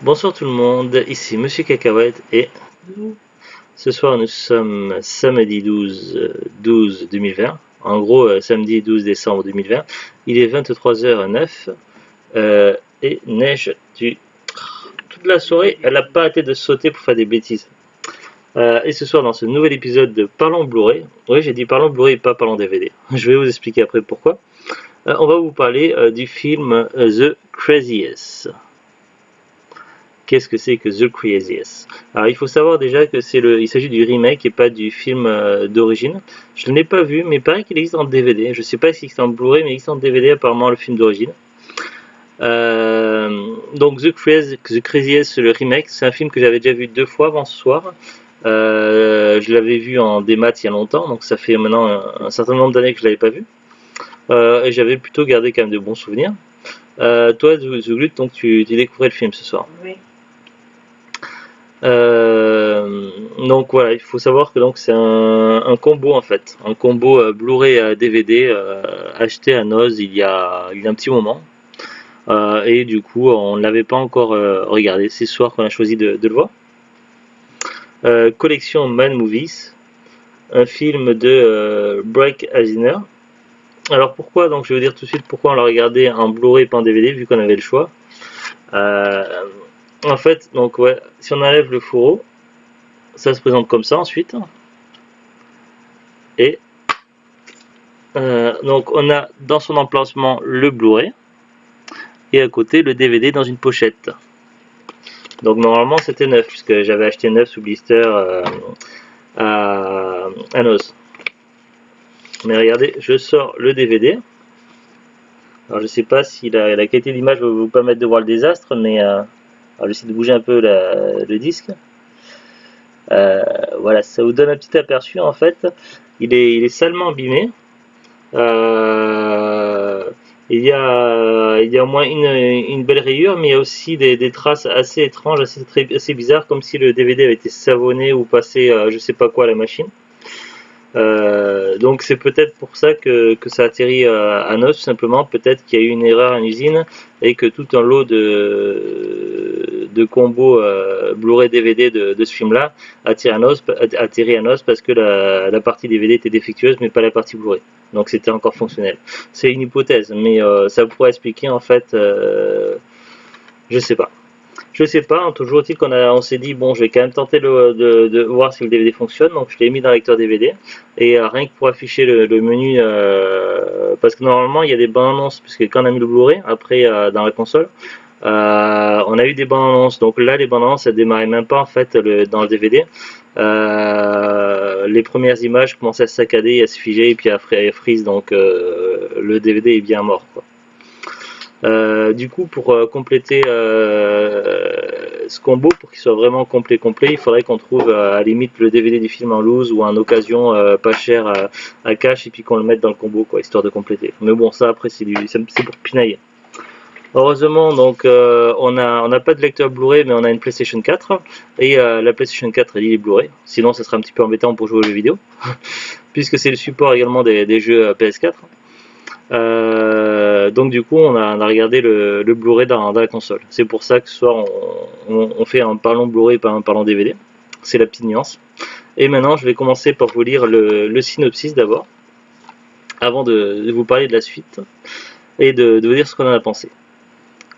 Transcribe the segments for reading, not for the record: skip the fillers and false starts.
Bonsoir tout le monde, ici Monsieur Cacahuète et ce soir nous sommes samedi 12 2020, en gros samedi 12 décembre 2020, il est 23h09 et neige toute la soirée, elle n'a pas arrêté de sauter pour faire des bêtises. Et ce soir dans ce nouvel épisode de Parlons Blu-ray, oui j'ai dit Parlons Blu-ray et pas Parlons DVD, je vais vous expliquer après pourquoi, on va vous parler du film The Craziest. Qu'est-ce que c'est que The Craziest? Alors il faut savoir déjà que il s'agit du remake et pas du film d'origine. Je ne l'ai pas vu, mais il paraît qu'il existe en DVD. Je ne sais pas s'il existe en Blu-ray, mais il existe en DVD apparemment le film d'origine. Donc The Craziest, le remake, c'est un film que j'avais déjà vu 2 fois avant ce soir. Je l'avais vu en démat il y a longtemps, donc ça fait maintenant un certain nombre d'années que je l'avais pas vu. Et j'avais plutôt gardé quand même de bons souvenirs. Toi, The Glut, donc tu découvrais le film ce soir. Oui. Donc voilà, il faut savoir que donc c'est un combo en fait, un combo Blu-ray DVD acheté à Noz il y a un petit moment. Et du coup on ne l'avait pas encore regardé, c'est ce soir qu'on a choisi de le voir. Collection Man Movies, un film de Break Eisner. Alors pourquoi, donc je vais vous dire tout de suite pourquoi on l'a regardé en Blu-ray et pas en DVD vu qu'on avait le choix. En fait, donc ouais, si on enlève le fourreau, ça se présente comme ça ensuite. Et donc on a dans son emplacement le Blu-ray et à côté le DVD dans une pochette. Donc normalement c'était neuf puisque j'avais acheté neuf sous blister à Noz. Mais regardez, je sors le DVD. Alors je sais pas si la qualité d'image va vous permettre de voir le désastre, mais alors j'essaie de bouger un peu le disque. Voilà, ça vous donne un petit aperçu en fait. Il est salement abîmé. Il y a au moins une belle rayure, mais il y a aussi des traces assez étranges, assez bizarres, comme si le DVD avait été savonné ou passé je sais pas quoi à la machine. Donc c'est peut-être pour ça que ça atterrit à Nos, simplement. Peut-être qu'il y a eu une erreur en usine et que tout un lot de combos Blu-ray DVD de ce film-là atterrit à Nos parce que la partie DVD était défectueuse, mais pas la partie Blu-ray. Donc c'était encore fonctionnel. C'est une hypothèse, mais ça pourrait expliquer en fait, je sais pas. Je sais pas, toujours est-il on s'est dit bon, je vais quand même tenter de voir si le DVD fonctionne, donc je l'ai mis dans le lecteur DVD et rien que pour afficher le menu, parce que normalement il y a des bandes annonces, puisque quand on a mis le Blu-ray après dans la console, on a eu des bandes annonces, donc là les bandes annonces elles démarraient même pas en fait dans le DVD. Les premières images commençaient à se saccader, à se figer et puis après elles frisent, donc le DVD est bien mort quoi. Du coup, pour compléter ce combo, pour qu'il soit vraiment complet, il faudrait qu'on trouve à la limite le DVD du film en loose ou en occasion pas cher à cash et puis qu'on le mette dans le combo, quoi, histoire de compléter. Mais bon, ça après c'est pour pinailler. Heureusement, donc on n'a pas de lecteur Blu-ray, mais on a une PlayStation 4 et la PlayStation 4 elle est Blu-ray. Sinon, ça serait un petit peu embêtant pour jouer aux jeux vidéo, puisque c'est le support également des jeux PS4. Donc du coup on a regardé le Blu-ray dans la console. C'est pour ça que ce soir on fait un parlant Blu-ray et pas un parlant DVD. C'est la petite nuance. Et maintenant je vais commencer par vous lire le synopsis d'abord, avant de vous parler de la suite et de vous dire ce qu'on en a pensé.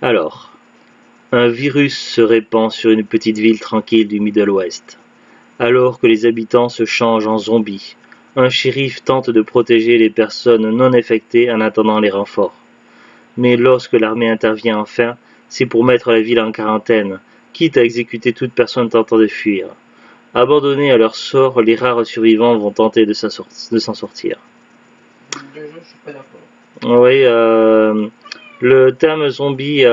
Alors, un virus se répand sur une petite ville tranquille du Middle West. Alors que les habitants se changent en zombies, un shérif tente de protéger les personnes non infectées en attendant les renforts. Mais lorsque l'armée intervient enfin, c'est pour mettre la ville en quarantaine, quitte à exécuter toute personne tentant de fuir. Abandonnés à leur sort, les rares survivants vont tenter de s'en sortir. Déjà, je suis pas d'accord. Oui, le terme zombie,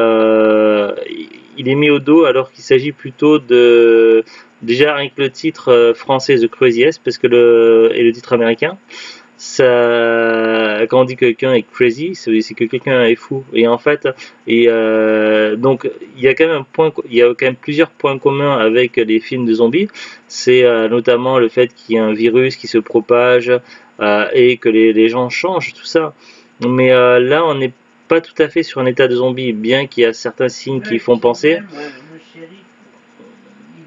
il est mis au dos alors qu'il s'agit plutôt de... Déjà, rien que le titre français The Craziest, parce que et le titre américain, ça, quand on dit que quelqu'un est crazy, c'est que quelqu'un est fou. Et en fait, donc il y a quand même il y a quand même plusieurs points communs avec les films de zombies. C'est notamment le fait qu'il y a un virus qui se propage et que les gens changent, tout ça. Mais là, on n'est pas tout à fait sur un état de zombie, bien qu'il y a certains signes qui font penser. Même, le shérif,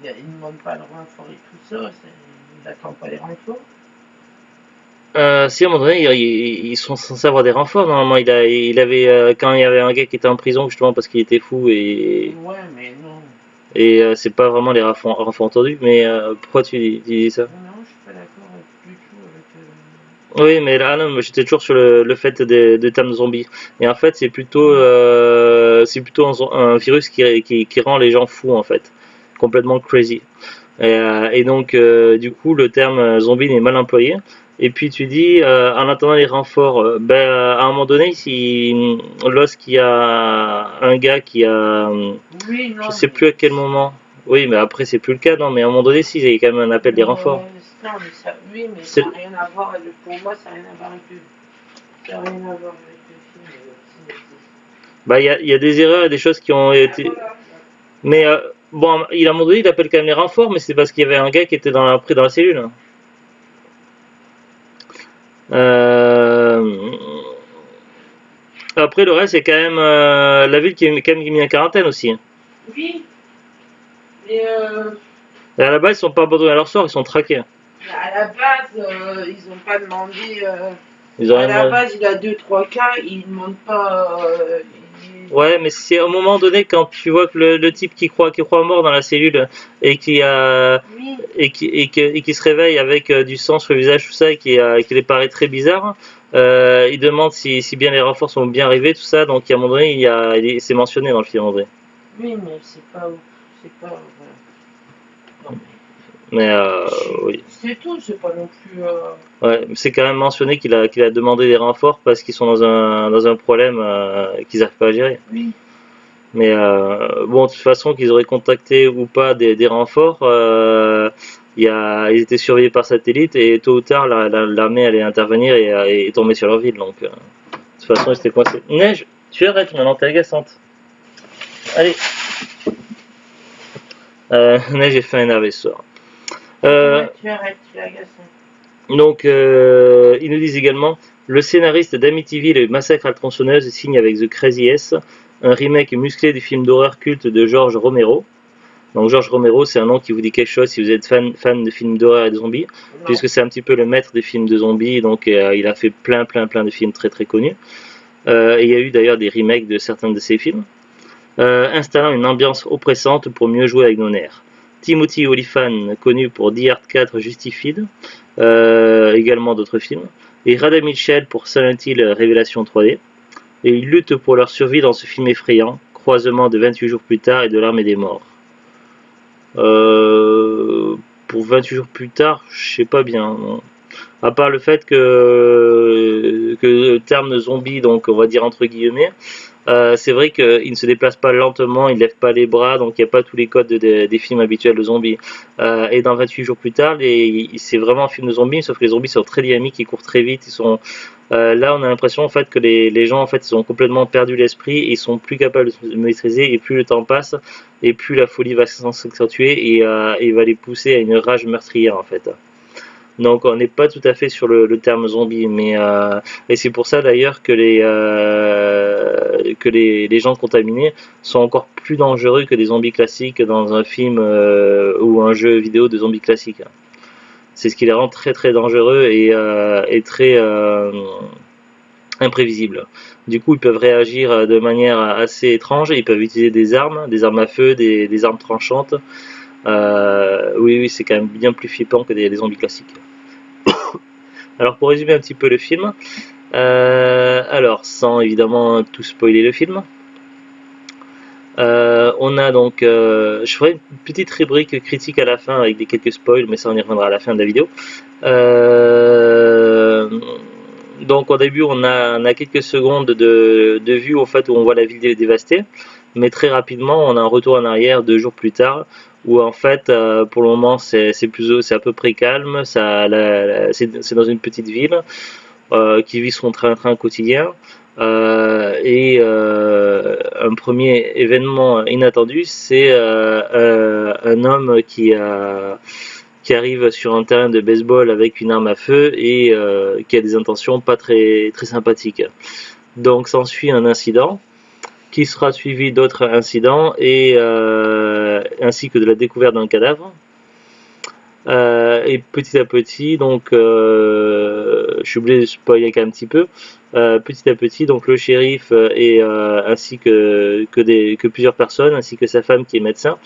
il ne demande pas le renfort et tout ça, il n'attend pas les renforts. Si à un moment donné, ils sont censés avoir des renforts. Normalement, il avait quand il y avait un gars qui était en prison justement parce qu'il était fou Ouais, mais non. et c'est pas vraiment les renforts entendus. Mais pourquoi tu dis ça? Non, je suis pas d'accord du tout avec. Oui, mais là, non, j'étais toujours sur le fait des termes zombies. Et en fait, c'est plutôt un virus qui rend les gens fous en fait, complètement crazy. Et donc, du coup, le terme zombie n'est mal employé. Et puis tu dis, en attendant les renforts, à un moment donné, si lorsqu'il y a un gars qui a, Oui, non, je sais plus à quel moment, oui, mais après c'est plus le cas, non, mais à un moment donné, si, il y a quand même un appel des renforts. Non, mais ça, oui, mais ça n'a rien à voir avec, pour moi, ça n'a rien à voir avec le, ça n'a rien à voir avec le film. Bah, il y a des erreurs et des choses qui ont été, mais bon, à un moment donné, il appelle quand même les renforts, mais c'est parce qu'il y avait un gars qui était pris dans la cellule. Après, le reste, c'est quand même la ville qui est quand même mis en quarantaine aussi. Oui, mais Et à la base, ils sont pas abandonnés à leur sort, ils sont traqués. à la base, ils n'ont pas demandé. Ils ont À la rien- base, il a 2-3 cas, il ne demande pas. Ouais, mais c'est à un moment donné quand tu vois que le type qui croit mort dans la cellule et Oui, qui se réveille avec du sang sur le visage, tout ça, qui lui paraît très bizarre, il demande si bien les renforts sont bien arrivés, tout ça. Donc à un moment donné, c'est mentionné dans le film, André. oui, mais c'est pas. C'est pas. Voilà. Non, Mais oui. c'est tout, c'est pas non plus. Ouais, c'est quand même mentionné qu'il a demandé des renforts parce qu'ils sont dans un problème qu'ils n'arrivent pas à gérer. Oui. Mais bon, de toute façon, qu'ils auraient contacté ou pas des renforts, ils étaient surveillés par satellite et tôt ou tard, l'armée allait intervenir et tomber sur leur ville. Donc, de toute façon, ils étaient coincés. Neige, tu arrêtes maintenant, t'es agaçante. Allez. Neige, j'ai fait énerver ce soir. Tu arrêtes, tu es agaçant. Donc, ils nous disent également le scénariste d'Amityville et Massacre à la tronçonneuse signe avec The Crazy S un remake musclé du film d'horreur culte de George Romero. Donc, George Romero, c'est un nom qui vous dit quelque chose si vous êtes fan de films d'horreur et de zombies, puisque c'est un petit peu le maître des films de zombies. Donc, il a fait plein de films très très connus. Et il y a eu d'ailleurs des remakes de certains de ses films, installant une ambiance oppressante pour mieux jouer avec nos nerfs. Timothy Olyphant, connu pour Die Hard 4 Justified, également d'autres films, et Radha Mitchell pour Silent Hill Révélation 3D. Et ils luttent pour leur survie dans ce film effrayant, croisement de 28 jours plus tard et de l'armée des morts. Pour 28 jours plus tard, je sais pas bien. Non. À part le fait que le terme de zombie, donc on va dire entre guillemets, c'est vrai qu'il ne se déplace pas lentement, il ne lève pas les bras, donc il n'y a pas tous les codes des films habituels de zombies. Et dans 28 jours plus tard, c'est vraiment un film de zombies, sauf que les zombies sont très dynamiques, ils courent très vite, là on a l'impression en fait que les gens en fait ils ont complètement perdu l'esprit, ils sont plus capables de se maîtriser, et plus le temps passe, et plus la folie va s'accentuer et va les pousser à une rage meurtrière en fait. Donc on n'est pas tout à fait sur le terme zombie, mais et c'est pour ça d'ailleurs que les gens contaminés sont encore plus dangereux que des zombies classiques dans un film ou un jeu vidéo de zombies classiques. C'est ce qui les rend très très dangereux et très imprévisibles. Du coup, ils peuvent réagir de manière assez étrange. Ils peuvent utiliser des armes à feu, des armes tranchantes. Oui, c'est quand même bien plus flippant que des zombies classiques. Alors pour résumer un petit peu le film, alors sans évidemment tout spoiler le film, on a donc, je ferai une petite rubrique critique à la fin avec quelques spoils, mais ça on y reviendra à la fin de la vidéo. Donc au début on a quelques secondes de vue en fait où on voit la ville dévastée, mais très rapidement on a un retour en arrière 2 jours plus tard où en fait pour le moment c'est à peu près calme, c'est dans une petite ville qui vit son train-train quotidien. Et un premier événement inattendu, c'est un homme qui arrive sur un terrain de baseball avec une arme à feu et qui a des intentions pas très, très sympathiques. Donc s'ensuit un incident qui sera suivi d'autres incidents et ainsi que de la découverte d'un cadavre. Et petit à petit, donc je suis obligé de spoiler un petit peu. Petit à petit, donc le shérif et ainsi que plusieurs personnes, ainsi que sa femme qui est médecin,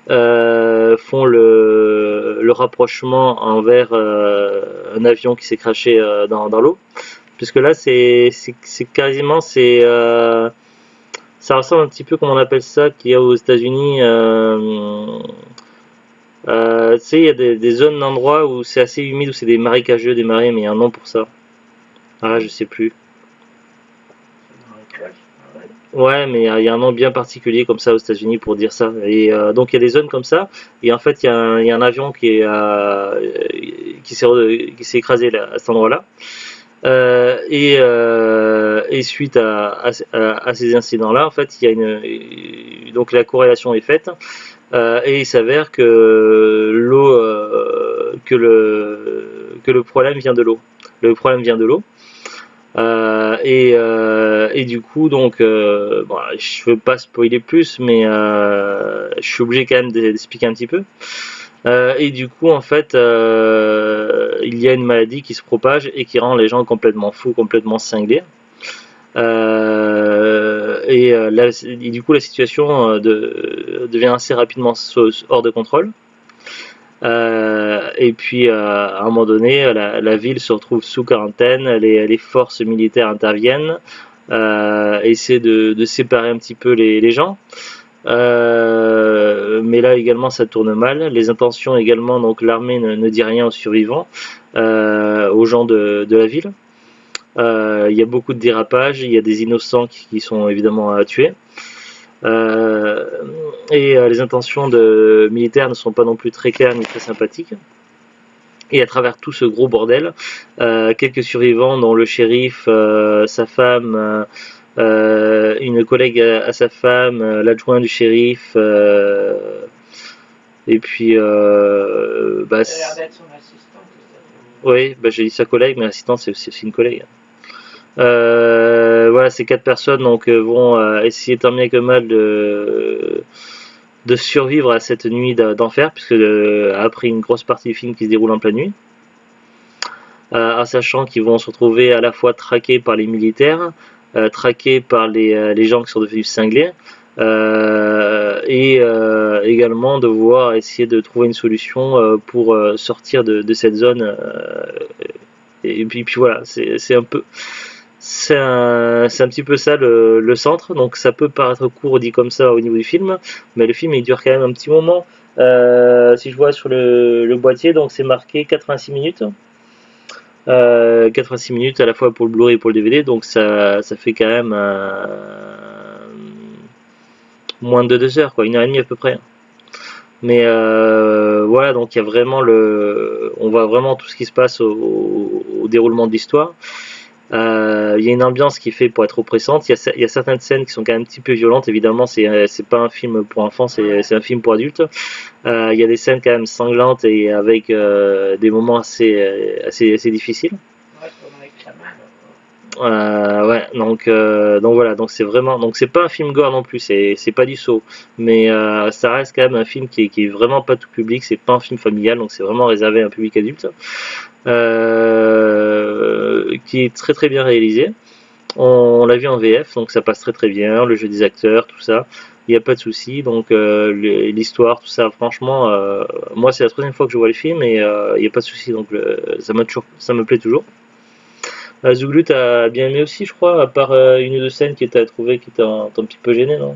font le rapprochement envers un avion qui s'est crashé dans l'eau. Puisque là, c'est quasiment ça ressemble un petit peu comme on appelle ça qu'il y a aux États-Unis. Tu sais, il y a des zones d'endroits où c'est assez humide, où c'est des marécageux, des marais, mais il y a un nom pour ça. Ah, je sais plus. Ouais, mais il y a un nom bien particulier comme ça aux États-Unis pour dire ça. Et donc il y a des zones comme ça. Et en fait, il y a un avion qui s'est écrasé là, à cet endroit-là. Et suite à ces incidents-là, en fait, il y a donc la corrélation est faite. Et il s'avère que l'eau, que le problème vient de l'eau. Le problème vient de l'eau. Et du coup, donc, bon, je veux pas spoiler plus, mais je suis obligé quand même d'expliquer un petit peu. Et du coup, en fait, il y a une maladie qui se propage et qui rend les gens complètement fous, complètement cinglés. Et du coup, la situation devient assez rapidement hors de contrôle. Et puis, à un moment donné, la ville se retrouve sous quarantaine, les forces militaires interviennent, essaient de séparer un petit peu les gens. Mais là également ça tourne mal. Les intentions également, donc l'armée ne dit rien aux survivants, aux gens de la ville. Il y a beaucoup de dérapages, il y a des innocents qui sont évidemment tués. Et les intentions militaires ne sont pas non plus très claires ni très sympathiques. Et à travers tout ce gros bordel, quelques survivants, dont le shérif, sa femme, une collègue à sa femme, l'adjoint du shérif, et puis Ça a l'air d'être son assistante. oui, j'ai dit sa collègue, mais l'assistante c'est aussi une collègue. Voilà, ces 4 personnes donc vont essayer tant bien que mal de survivre à cette nuit d'enfer, puisque après une grosse partie du film qui se déroule en pleine nuit, en sachant qu'ils vont se retrouver à la fois traqués par les militaires, traqués par les gens qui sont devenus cinglés, et également devoir essayer de trouver une solution pour sortir de cette zone. Et puis voilà, c'est un peu... C'est un petit peu ça le centre, donc ça peut paraître court dit comme ça au niveau du film, mais le film il dure quand même un petit moment. Si je vois sur le boîtier, donc c'est marqué 86 minutes. 86 minutes à la fois pour le Blu-ray et pour le DVD, donc ça fait quand même moins de 2 heures, quoi, 1h30 à peu près. Mais voilà, donc il y a vraiment on voit vraiment tout ce qui se passe au déroulement de l'histoire. Il y a une ambiance qui fait pour être oppressante. Il y a certaines scènes qui sont quand même un petit peu violentes. Évidemment, c'est pas un film pour enfants, c'est un film pour adultes. Il y a des scènes quand même sanglantes et avec des moments assez difficiles. Ouais, donc voilà, donc c'est vraiment, donc c'est pas un film gore non plus, c'est pas du saut, mais ça reste quand même un film qui est vraiment pas tout public, c'est pas un film familial, donc c'est vraiment réservé à un public adulte, qui est très très bien réalisé. On l'a vu en VF, donc ça passe très très bien, le jeu des acteurs, tout ça, il n'y a pas de souci, donc l'histoire, tout ça, franchement, moi c'est la 3e fois que je vois le film et il n'y a pas de souci, donc ça me plaît toujours. Zouglou, t'as bien aimé aussi, je crois, à part une ou 2 scènes qui t'as trouvé qui t'ont un petit peu gêné, non?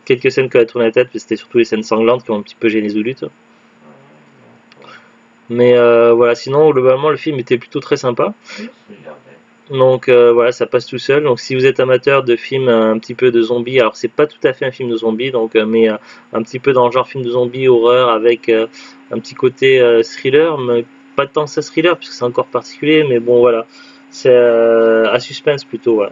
Quelques scènes qui ont tourné la tête, mais c'était surtout les scènes sanglantes qui ont un petit peu gêné Zouglou. Mais voilà, sinon, globalement, le film était plutôt très sympa. Donc voilà, ça passe tout seul. Donc si vous êtes amateur de films un petit peu de zombies, alors c'est pas tout à fait un film de zombies, donc mais un petit peu dans le genre film de zombies, horreur, avec un petit côté thriller, mais pas tant que ça thriller, puisque c'est encore particulier, mais bon voilà, c'est à suspense plutôt, voilà.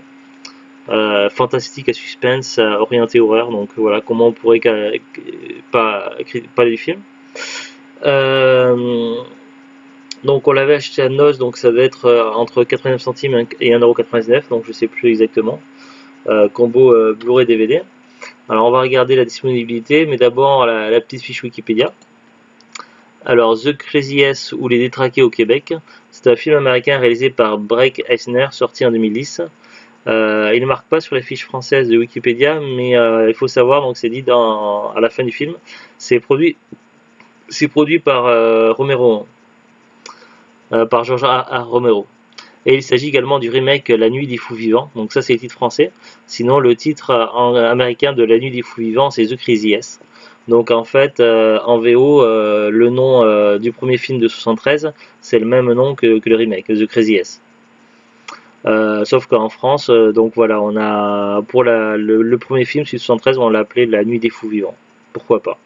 Fantastique à suspense, orienté horreur, donc voilà comment on pourrait parler du film. Donc on l'avait acheté à Noz, donc ça va être entre 89 centimes et 1,99€, donc je sais plus exactement. Combo Blu-ray DVD. Alors on va regarder la disponibilité, mais d'abord la petite fiche Wikipédia. Alors The Craziest ou Les Détraqués au Québec, c'est un film américain réalisé par Breck Eisner, sorti en 2010. Il ne marque pas sur la fiche française de Wikipédia, mais il faut savoir, donc c'est dit à la fin du film, c'est produit par Romero, par George R. Romero. Et il s'agit également du remake La Nuit des Fous Vivants, donc ça c'est le titre français. Sinon le titre américain de La Nuit des Fous Vivants c'est The Craziest. Donc en fait en VO le nom du premier film de 73 c'est le même nom que le remake, The Craziest. Sauf qu'en France, donc voilà, on a pour le premier film, celui de 73, on l'a appelé La Nuit des Fous Vivants. Pourquoi pas.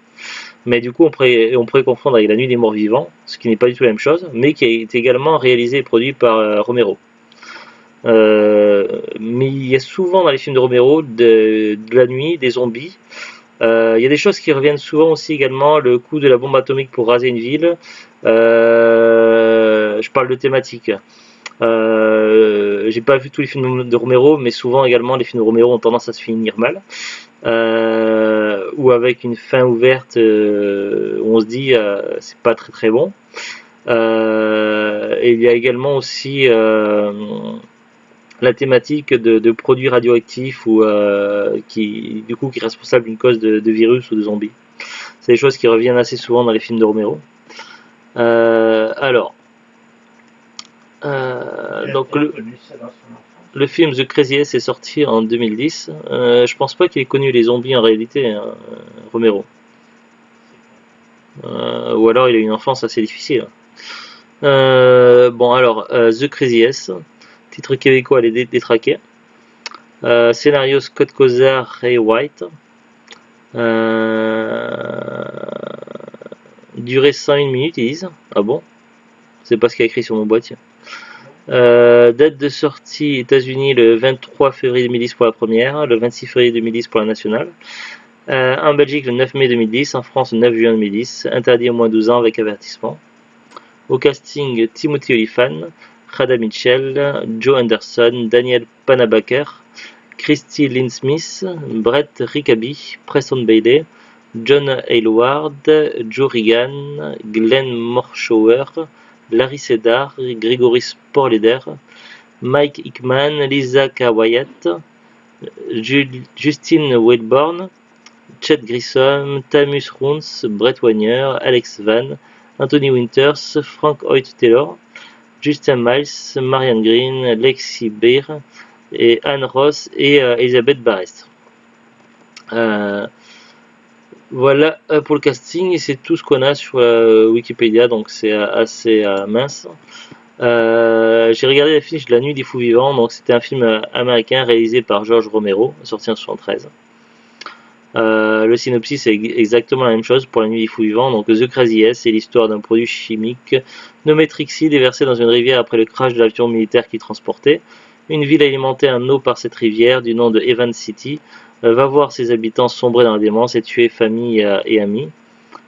Mais du coup, on pourrait confondre avec La Nuit des Morts Vivants, ce qui n'est pas du tout la même chose, mais qui a été également réalisé et produit par Romero. Mais il y a souvent dans les films de Romero de la nuit, des zombies. Il y a des choses qui reviennent souvent aussi également, le coup de la bombe atomique pour raser une ville. Je parle de thématique. J'ai pas vu tous les films de Romero, mais souvent également les films de Romero ont tendance à se finir mal. Ou avec une fin ouverte où on se dit c'est pas très très bon. Et il y a également aussi la thématique de produits radioactifs ou qui est responsable d'une cause de virus ou de zombies. C'est des choses qui reviennent assez souvent dans les films de Romero. Alors, donc le film The Craziest est sorti en 2010. Je pense pas qu'il ait connu les zombies en réalité, hein, Romero. Ou alors il a eu une enfance assez difficile. Bon alors, The Craziest, titre québécois Les Détraqués. Scénario Scott Cozart, Ray White. Durée 101 minutes, ils disent. Ah bon? C'est pas ce qu'il y a écrit sur mon boîtier. Date de sortie États-Unis le 23 février 2010 pour la première, le 26 février 2010 pour la nationale. En Belgique le 9 mai 2010, en France le 9 juin 2010, interdit au moins 12 ans avec avertissement. Au casting Timothy Olyphant, Radha Mitchell, Joe Anderson, Daniel Panabaker, Christy Lynn Smith, Brett Rickaby, Preston Bailey, John Aylward, Joe Regan, Glenn Morshower, Larry Sedar, Gregory Sporleder, Mike Hickman, Lisa Wyatt, Justin Wellborn, Chet Grissom, Tamus Runs, Brett Wagner, Alex Van, Anthony Winters, Frank Hoyt Taylor, Justin Miles, Marianne Green, Lexi Beer et Anne Ross et Elizabeth Barrest. Voilà pour le casting et c'est tout ce qu'on a sur Wikipédia, donc c'est assez mince. J'ai regardé la fiche de La Nuit des Fous Vivants, donc c'était un film américain réalisé par George Romero, sorti en 1973. Le synopsis est exactement la même chose pour La Nuit des Fous Vivants. Donc The Craziest, c'est l'histoire d'un produit chimique nommé Trixie déversé dans une rivière après le crash de l'avion militaire qui transportait. Une ville alimentée en eau par cette rivière du nom de Evans City va voir ses habitants sombrer dans la démence et tuer famille et amis.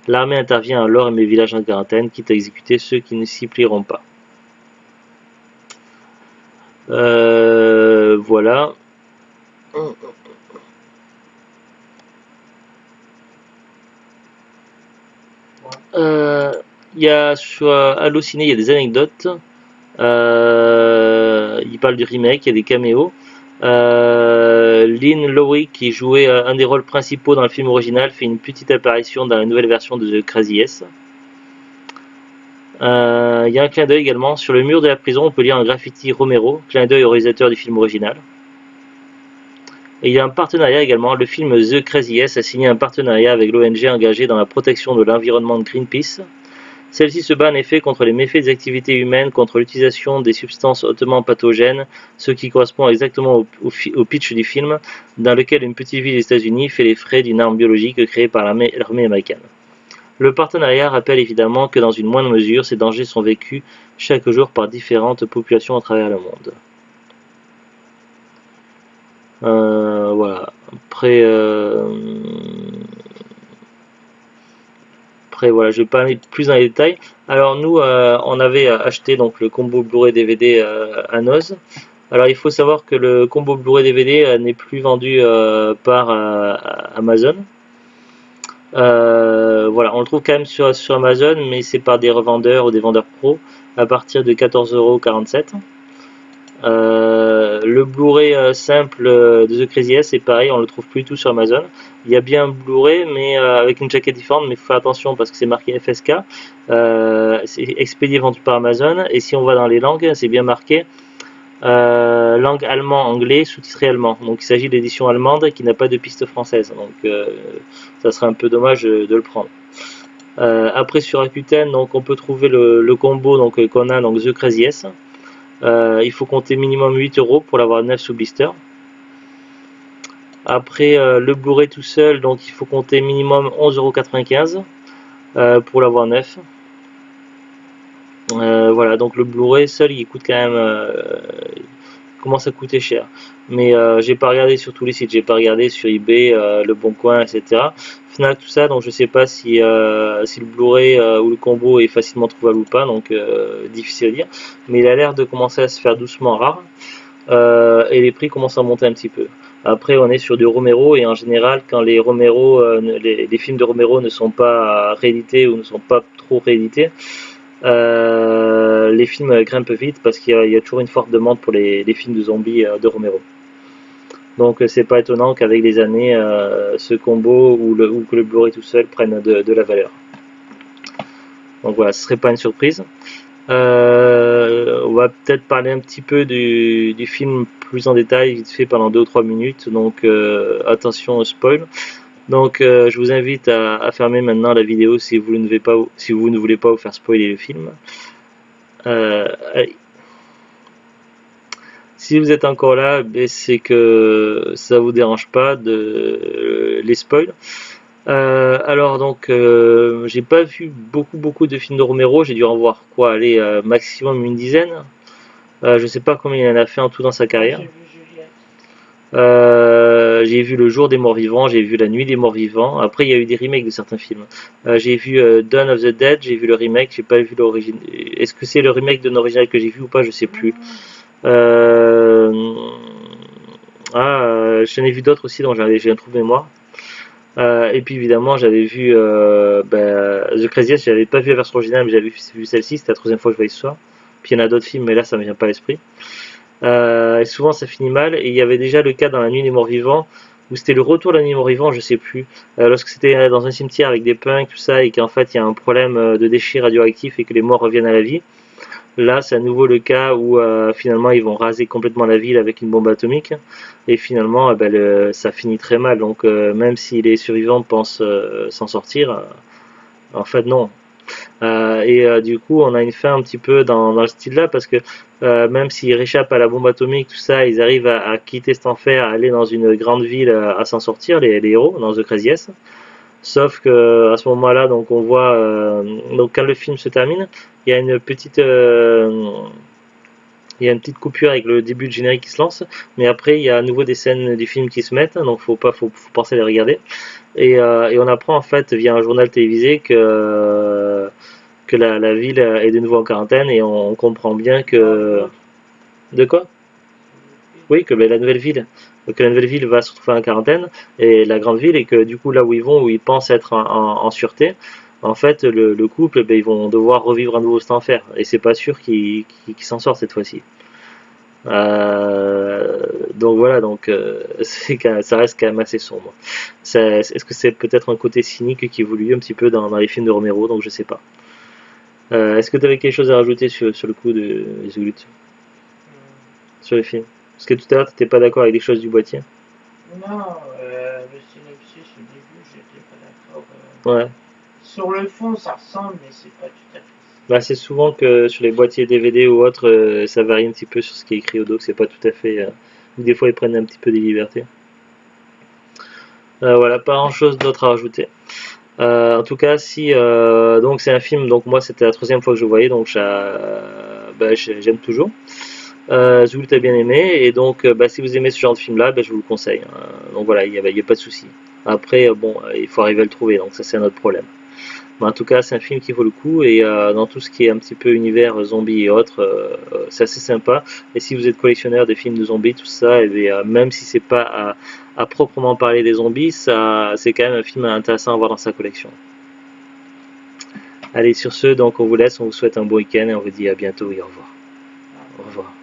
L'armée intervient alors et met le village en quarantaine, quitte à exécuter ceux qui ne s'y plieront pas. Voilà. Il y a sur Allociné, il y a des anecdotes. Il parle du remake, il y a des caméos. Lynn Lowry, qui jouait un des rôles principaux dans le film original, fait une petite apparition dans la nouvelle version de The Craziest. Il y a un clin d'œil également. Sur le mur de la prison, on peut lire un graffiti Romero, clin d'œil au réalisateur du film original. Et il y a un partenariat également. Le film The Craziest a signé un partenariat avec l'ONG engagée dans la protection de l'environnement de Greenpeace. Celle-ci se bat en effet contre les méfaits des activités humaines, contre l'utilisation des substances hautement pathogènes, ce qui correspond exactement au pitch du film, dans lequel une petite ville des États-Unis fait les frais d'une arme biologique créée par l'armée américaine. Le partenariat rappelle évidemment que dans une moindre mesure, ces dangers sont vécus chaque jour par différentes populations à travers le monde. Voilà. Après Après voilà, je vais pas aller plus dans les détails. Alors nous, on avait acheté donc le combo Blu-ray DVD à Noz. Alors il faut savoir que le combo Blu-ray DVD n'est plus vendu par Amazon. Voilà, on le trouve quand même sur Amazon, mais c'est par des revendeurs ou des vendeurs pro à partir de 14,47 €. Le Blu-ray simple de The Crazy S, c'est pareil, on le trouve plus du tout sur Amazon. Il y a bien un Blu-ray, mais avec une jaquette différente, mais il faut faire attention parce que c'est marqué FSK. C'est expédié vendu par Amazon, et si on va dans les langues, c'est bien marqué langue allemand-anglais, sous-titré allemand. Donc il s'agit d'édition allemande qui n'a pas de piste française. Donc ça serait un peu dommage de le prendre. Après sur Rakuten, donc on peut trouver le combo donc qu'on a donc The Crazy S. Il faut compter minimum 8 € pour l'avoir neuf sous blister. Après le Blu-ray tout seul, donc il faut compter minimum 11,95 € pour l'avoir neuf. Voilà, donc le Blu-ray seul il coûte quand même commence à coûter cher, mais j'ai pas regardé sur tous les sites, j'ai pas regardé sur eBay, Le Bon Coin, etc. Fnac, tout ça, donc je sais pas si le Blu-ray ou le combo est facilement trouvable ou pas, donc difficile à dire, mais il a l'air de commencer à se faire doucement rare, et les prix commencent à monter un petit peu. Après on est sur du Romero, et en général quand les Romero, les films de Romero ne sont pas réédités ou ne sont pas trop réédités, les films grimpent vite parce qu'il y a toujours une forte demande pour les films de zombies de Romero. Donc c'est pas étonnant qu'avec les années ce combo ou que le Blu-ray tout seul prenne de la valeur. Donc voilà, ce serait pas une surprise. On va peut-être parler un petit peu du film plus en détail, vite fait pendant 2 ou 3 minutes. Donc attention au spoil. Donc je vous invite à fermer maintenant la vidéo si vous ne voulez pas vous faire spoiler le film. Allez. Si vous êtes encore là, c'est que ça vous dérange pas de les spoils. Alors donc j'ai pas vu beaucoup de films de Romero, j'ai dû en voir quoi, allez, maximum une dizaine. Je sais pas combien il en a fait en tout dans sa carrière. J'ai vu Le Jour des Morts Vivants, j'ai vu La Nuit des Morts Vivants. Après il y a eu des remakes de certains films. J'ai vu Dawn of the Dead, j'ai vu le remake, j'ai pas vu l'origine. Est-ce que c'est le remake de l'original que j'ai vu ou pas, je sais plus. J'en ai vu d'autres aussi dont j'ai un trou de mémoire. Et puis évidemment j'avais vu The Crazy Eyes, j'avais pas vu la version originale mais j'avais vu celle-ci, c'était la troisième fois que je voyais ce soir. Puis il y en a d'autres films mais là ça me vient pas à l'esprit. Et souvent ça finit mal, et il y avait déjà le cas dans La Nuit des Morts Vivants où c'était le retour de La Nuit des Morts Vivants, je sais plus, lorsque c'était dans un cimetière avec des punks tout ça, et qu'en fait il y a un problème de déchets radioactifs et que les morts reviennent à la vie. Là c'est à nouveau le cas où finalement ils vont raser complètement la ville avec une bombe atomique, et finalement ça finit très mal, donc même si les survivants pensent s'en sortir, en fait non. Du coup on a une fin un petit peu dans le style là, parce que même s'ils réchappent à la bombe atomique, tout ça, ils arrivent à quitter cet enfer, à aller dans une grande ville, à s'en sortir, les héros, dans The Crazy S. Sauf que à ce moment-là, donc on voit, donc quand le film se termine, il y a une petite coupure avec le début de générique qui se lance, mais après il y a à nouveau des scènes du film qui se mettent, donc faut penser à les regarder, et on apprend en fait via un journal télévisé que la ville est de nouveau en quarantaine, et on comprend bien que... De quoi? Oui, que la nouvelle ville va se retrouver en quarantaine, et la grande ville, et que du coup là où ils vont, où ils pensent être en sûreté, en fait le couple, ils vont devoir revivre à nouveau cet enfer, et c'est pas sûr qu'ils s'en sortent cette fois-ci. Donc voilà, donc ça reste quand même assez sombre. Est-ce que c'est peut-être un côté cynique qui évolue un petit peu dans les films de Romero, donc je sais pas. Est-ce que tu avais quelque chose à rajouter sur le coup de Zulut, sur les films? Parce que tout à l'heure tu n'étais pas d'accord avec les choses du boîtier. Non, le synopsis au début, j'étais pas d'accord. Ouais. Sur le fond, ça ressemble, mais c'est pas tout à fait. Bah, c'est souvent que sur les boîtiers DVD ou autres, ça varie un petit peu sur ce qui est écrit au dos, c'est pas tout à fait. Des fois ils prennent un petit peu des libertés. Voilà, pas grand chose d'autre à rajouter. En tout cas, si donc c'est un film, donc moi c'était la troisième fois que je le voyais, donc j'aime toujours. Zoult a bien aimé, et donc si vous aimez ce genre de film là, je vous le conseille. Donc voilà, il y a pas de souci. Après bon, il faut arriver à le trouver, donc ça c'est un autre problème. Mais en tout cas, c'est un film qui vaut le coup, et dans tout ce qui est un petit peu univers zombie et autres, c'est assez sympa. Et si vous êtes collectionneur des films de zombies, tout ça, et bien, même si c'est pas à proprement parler des zombies, ça, c'est quand même un film intéressant à avoir dans sa collection. Allez, sur ce, donc on vous laisse, on vous souhaite un bon week-end et on vous dit à bientôt et au revoir. Au revoir.